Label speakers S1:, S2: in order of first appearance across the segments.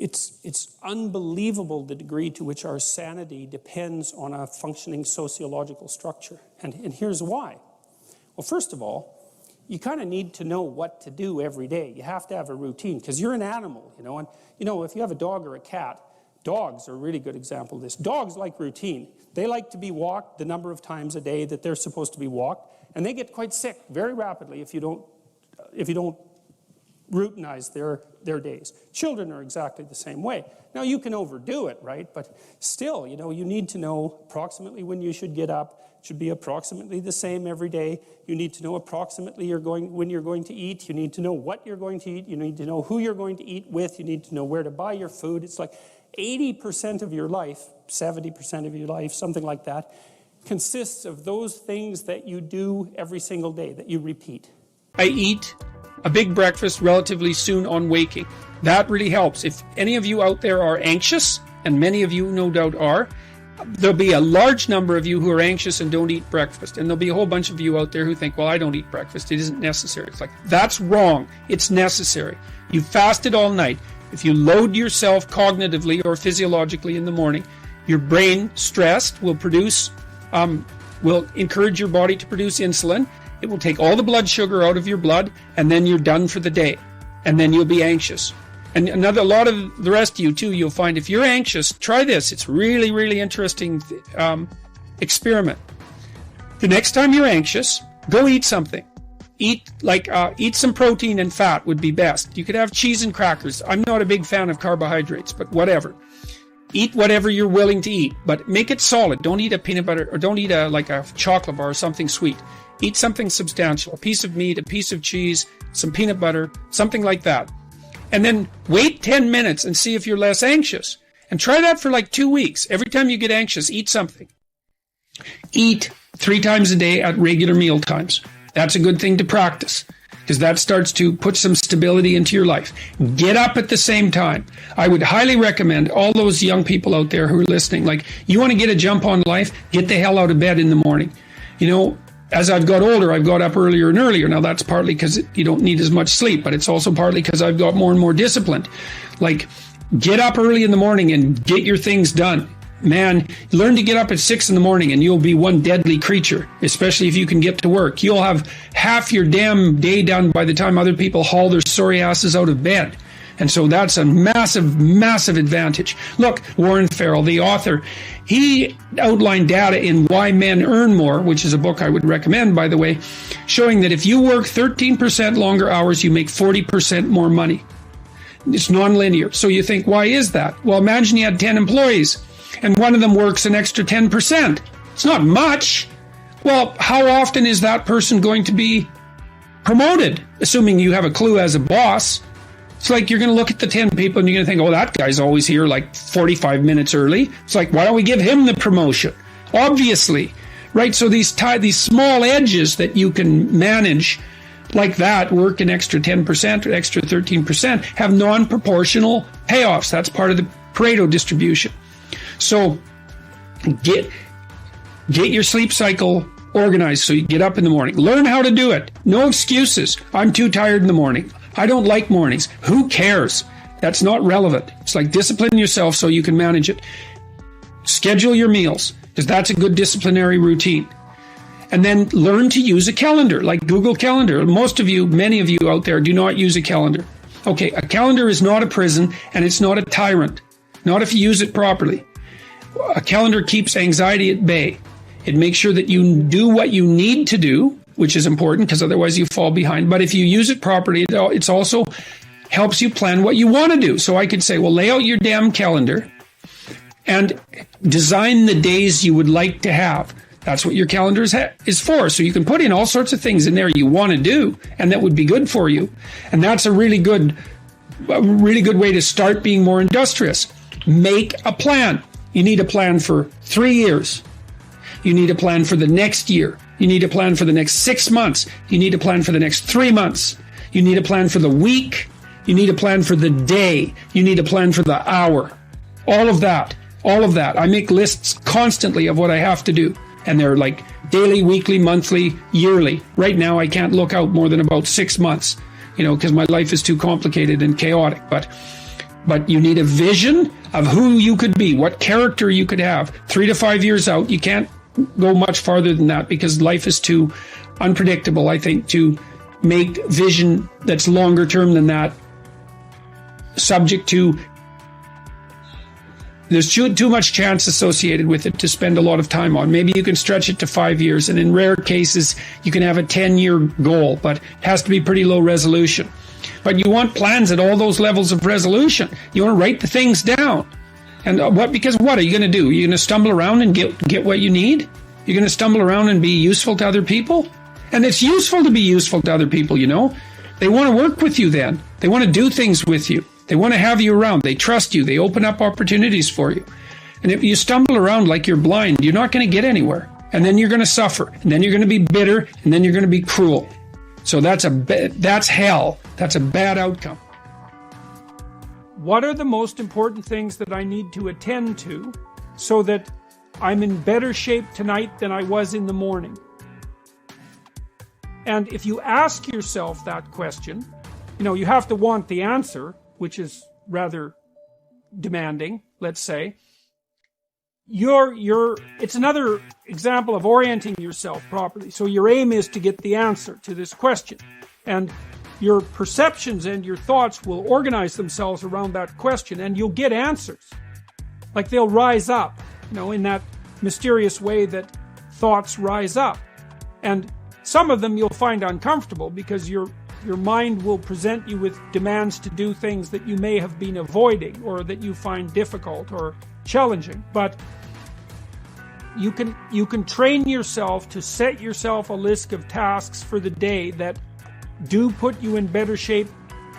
S1: It's unbelievable the degree to which our sanity depends on a functioning sociological structure. And here's why. Well, first of all, you kind of need to know what to do every day. You have to have a routine because you're an animal, you know. And, you know, if you have a dog or a cat, dogs are a really good example of this. Dogs like routine. They like to be walked the number of times a day that they're supposed to be walked. And they get quite sick very rapidly if you don't routinize their days. Children are exactly the same way. Now, you can overdo it, right? But still, you know, you need to know approximately when you should get up. It should be approximately the same every day. You need to know approximately when you're going to eat. You need to know what you're going to eat. You need to know who you're going to eat with. You need to know where to buy your food. It's like 80% of your life, 70% of your life, something like that, consists of those things that you do every single day, that you repeat.
S2: I eat a big breakfast relatively soon on waking. That really helps. If any of you out there are anxious, and many of you no doubt are, there'll be a large number of you who are anxious and don't eat breakfast. And there'll be a whole bunch of you out there who think, well, I don't eat breakfast. It isn't necessary. It's like, that's wrong. It's necessary. You fasted all night. If you load yourself cognitively or physiologically in the morning, your brain, stressed, will encourage your body to produce insulin. It will take all the blood sugar out of your blood, and then you're done for the day. And then you'll be anxious. And a lot of the rest of you, too, you'll find if you're anxious, try this. It's really, really interesting experiment. The next time you're anxious, go eat something. Eat some protein and fat would be best. You could have cheese and crackers. I'm not a big fan of carbohydrates, but whatever. Eat whatever you're willing to eat, but make it solid. Don't eat a peanut butter, or don't eat a chocolate bar or something sweet. Eat something substantial, a piece of meat, a piece of cheese, some peanut butter, something like that. And then wait 10 minutes and see if you're less anxious. And try that for like 2 weeks. Every time you get anxious, eat something. Eat 3 times a day at regular meal times. That's a good thing to practice, because that starts to put some stability into your life. Get up at the same time. I would highly recommend all those young people out there who are listening, like, you want to get a jump on life, get the hell out of bed in the morning. You know, as I've got older, I've got up earlier and earlier. Now, that's partly because you don't need as much sleep, but it's also partly because I've got more and more disciplined. Like, get up early in the morning and get your things done. Man, learn to get up at 6 in the morning and you'll be one deadly creature, especially if you can get to work. You'll have half your damn day done by the time other people haul their sorry asses out of bed. And so that's a massive, massive advantage. Look, Warren Farrell, the author, he outlined data in Why Men Earn More, which is a book I would recommend, by the way, showing that if you work 13% longer hours, you make 40% more money. It's nonlinear. So you think, why is that? Well, imagine you had 10 employees and one of them works an extra 10%. It's not much. Well, how often is that person going to be promoted, assuming you have a clue as a boss? It's like you're going to look at the 10 people and you're going to think, oh, that guy's always here like 45 minutes early. It's like, why don't we give him the promotion? Obviously, right? So these small edges that you can manage like that, work an extra 10% or extra 13%, have non-proportional payoffs. That's part of the Pareto distribution. So get your sleep cycle organized so you get up in the morning. Learn how to do it. No excuses. I'm too tired in the morning. I don't like mornings. Who cares? That's not relevant. It's like discipline yourself so you can manage it. Schedule your meals, because that's a good disciplinary routine. And then learn to use a calendar, like Google Calendar. Many of you out there do not use a calendar. Okay, a calendar is not a prison, and it's not a tyrant. Not if you use it properly. A calendar keeps anxiety at bay. It makes sure that you do what you need to do, which is important because otherwise you fall behind. But if you use it properly, it also helps you plan what you want to do. So I could say, well, lay out your damn calendar and design the days you would like to have. That's what your calendar is for. So you can put in all sorts of things in there you want to do, and that would be good for you. And that's a really good way to start being more industrious. Make a plan. You need a plan for 3 years. You need a plan for the next year. You need a plan for the next 6 months. You need a plan for the next 3 months. You need a plan for the week. You need a plan for the day. You need a plan for the hour. All of that. I make lists constantly of what I have to do. And they're like daily, weekly, monthly, yearly. Right now, I can't look out more than about 6 months, because my life is too complicated and chaotic. But But you need a vision of who you could be, what character you could have. 3 to 5 years out, you can't go much farther than that because life is too unpredictable, I think, to make vision that's longer term than that subject to. There's too much chance associated with it to spend a lot of time on. Maybe you can stretch it to 5 years, and in rare cases, you can have a 10-year goal, but it has to be pretty low resolution. But you want plans at all those levels of resolution. You want to write the things down. And because what are you going to do? You're going to stumble around and get what you need? You're going to stumble around and be useful to other people? And it's useful to be useful to other people, you know. They want to work with you then. They want to do things with you. They want to have you around. They trust you. They open up opportunities for you. And if you stumble around like you're blind, you're not going to get anywhere. And then you're going to suffer. And then you're going to be bitter. And then you're going to be cruel. So that's hell. That's a bad outcome. What are the most important things that I need to attend to so that I'm in better shape tonight than I was in the morning? And if you ask yourself that question, you know, you have to want the answer, which is rather demanding, let's say. It's another example of orienting yourself properly. So your aim is to get the answer to this question. And your perceptions and your thoughts will organize themselves around that question, and you'll get answers. Like they'll rise up, you know, in that mysterious way that thoughts rise up. And some of them you'll find uncomfortable because your mind will present you with demands to do things that you may have been avoiding or that you find difficult or challenging. But you can train yourself to set yourself a list of tasks for the day that do put you in better shape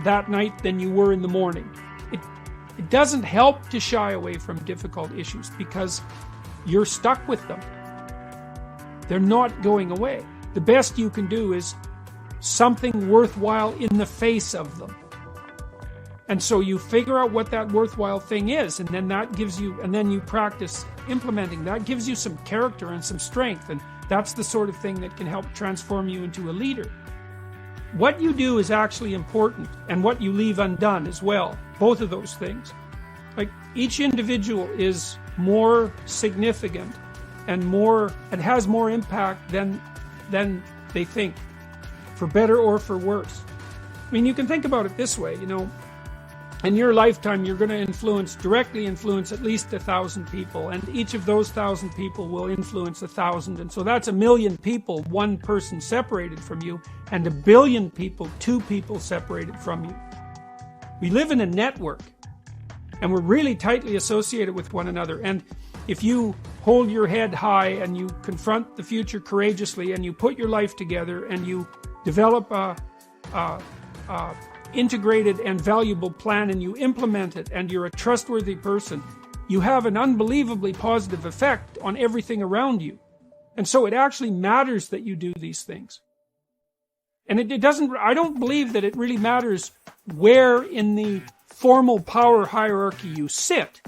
S2: that night than you were in the morning. It doesn't help to shy away from difficult issues because you're stuck with them. They're not going away. The best you can do is something worthwhile in the face of them. And so you figure out what that worthwhile thing is, and then that gives you, and then you practice implementing that, gives you some character and some strength, and that's the sort of thing that can help transform you into a leader. What you do is actually important, and what you leave undone as well. Both of those things. Like each individual is more significant and has more impact than they think, for better or for worse. I mean, you can think about it this way, you know, in your lifetime, you're going to directly influence at least 1,000 people, and each of those 1,000 people will influence 1,000, and so that's 1,000,000 people, one person separated from you, and 1,000,000,000 people, 2 people separated from you. We live in a network, and we're really tightly associated with one another, and if you hold your head high and you confront the future courageously and you put your life together and you develop a integrated and valuable plan and you implement it and you're a trustworthy person, you have an unbelievably positive effect on everything around you. And so it actually matters that you do these things. And I don't believe that it really matters where in the formal power hierarchy you sit.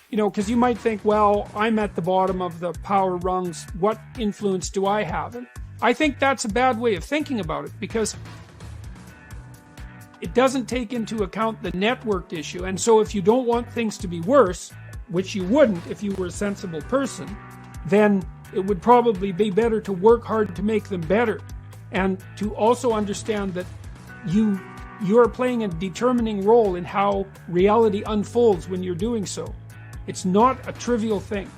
S2: You know, because you might think, well, I'm at the bottom of the power rungs. What influence do I have? And I think that's a bad way of thinking about it because it doesn't take into account the networked issue. And so if you don't want things to be worse, which you wouldn't if you were a sensible person, then it would probably be better to work hard to make them better. And to also understand that you're playing a determining role in how reality unfolds when you're doing so. It's not a trivial thing.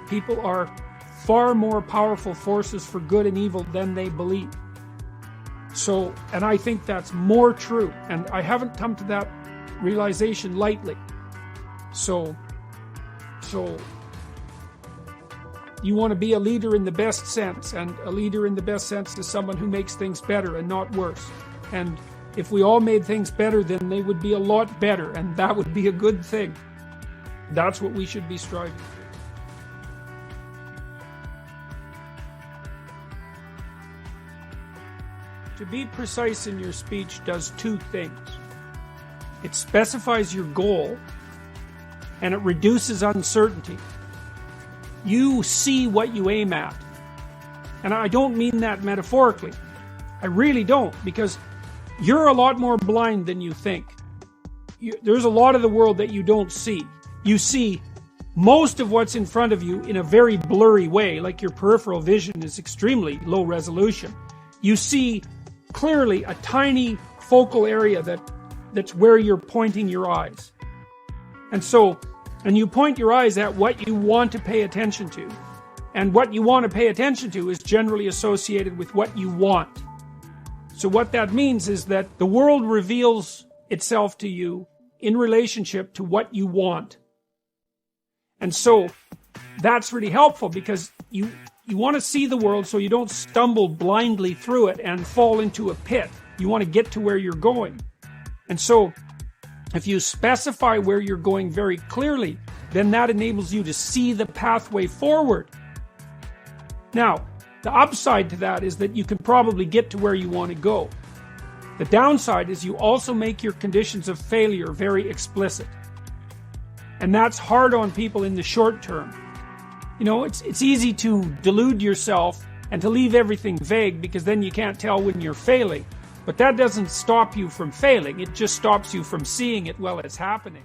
S2: People are far more powerful forces for good and evil than they believe. So, and I think that's more true. And I haven't come to that realization lightly. So you want to be a leader in the best sense, and a leader in the best sense is someone who makes things better and not worse. And if we all made things better, then they would be a lot better, and that would be a good thing. That's what we should be striving for. To be precise in your speech does 2 things. It specifies your goal, and it reduces uncertainty. You see what you aim at. And I don't mean that metaphorically. I really don't, because you're a lot more blind than you think. there's a lot of the world that you don't see. You see most of what's in front of you in a very blurry way, like your peripheral vision is extremely low resolution. You see clearly a tiny focal area that's where you're pointing your eyes. And you point your eyes at what you want to pay attention to. And what you want to pay attention to is generally associated with what you want. So what that means is that the world reveals itself to you in relationship to what you want. And so that's really helpful because you want to see the world so you don't stumble blindly through it and fall into a pit. You want to get to where you're going. And so if you specify where you're going very clearly, then that enables you to see the pathway forward. Now, the upside to that is that you can probably get to where you want to go. The downside is you also make your conditions of failure very explicit. And that's hard on people in the short term. You know, it's easy to delude yourself and to leave everything vague because then you can't tell when you're failing. But that doesn't stop you from failing. It just stops you from seeing it while it's happening.